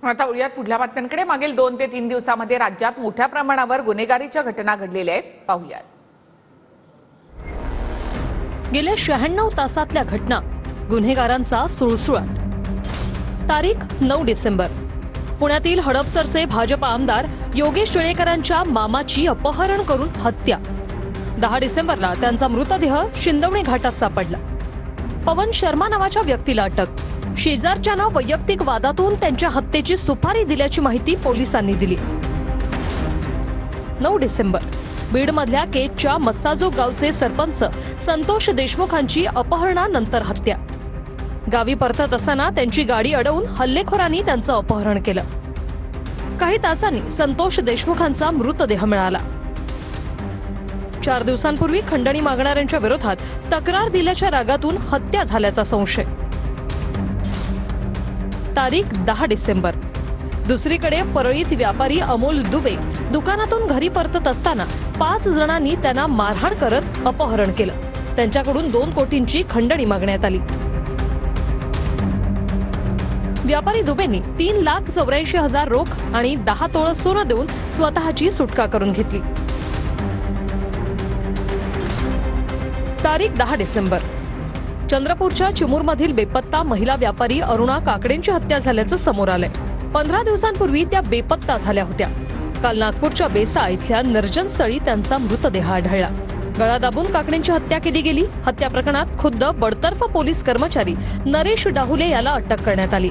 आता वळूयात पुढल्या बातम्यांकडे। मागील 2 ते 3 दिवसांमध्ये राज्यात मोठ्या प्रमाणावर गुन्हेगारीच्या घटना घडलेल्या आहेत, पाहूयात। गेल्या 96 तासातल्या घटना, गुन्हेगारांचा सुळसुळाट। तारीख 9 डिसेंबर, पुण्यातील हडपसरचे भाजप आमदार योगेश टिळेकरांच्या मामाची अपहरण करून हत्या। 10 डिसेंबरला त्यांचा मृतदेह शिंदवणे घाटात सापडला। पवन शर्मा नावाच्या व्यक्तीला अटक। शेजारच्यानं वैयक्तिक वादातून त्यांच्या हत्येची सुपारी दिल्याची माहिती पोलिसांनी दिली। 9 डिसेंबर, बीडमधल्या केजच्या मस्साजोग गावचे सरपंच संतोष देशमुखांची अपहरणानंतर हत्या। गावी परतत असताना त्यांची गाडी अडवून हल्लेखोरांनी त्यांचं अपहरण केलं। काही तासांनी संतोष देशमुखांचा मृतदेह मिळाला। 4 दिवसांपूर्वी खंडणी मागणाऱ्यांच्या विरोधात तक्रार दिल्याच्या रागातून हत्या झाल्याचा संशय। तारीख 10 डिसेंबर, दुसरीकडे परळीत व्यापारी अमोल दुबे दुकानातून घरी परतत असताना 5 जणांनी त्यांना मारहाण करत अपहरण केलं। त्यांच्याकडून 2 कोटींची खंडणी मागण्यात आली। व्यापारी दुबेंनी 3,84,000 रोख आणि 10 तोळ सोनं देऊन स्वतःची सुटका करून घेतली। तारीख 10 डिसेंबर, चंद्रपूरच्या चिमूरमधील बेपत्ता महिला व्यापारी अरुणा काकडेंची हत्या झाल्याचं समोर आलंय। 15 दिवसांपूर्वी त्या बेपत्ता झाल्या होत्या। काल नागपूरच्या बेसा इथल्या निर्जनस्थळी त्यांचा मृतदेह आढळला। गळा दाबून काकडेंची हत्या केली गेली। हत्या प्रकरणात खुद्द बडतर्फ पोलीस कर्मचारी नरेश डाहुले याला अटक करण्यात आली।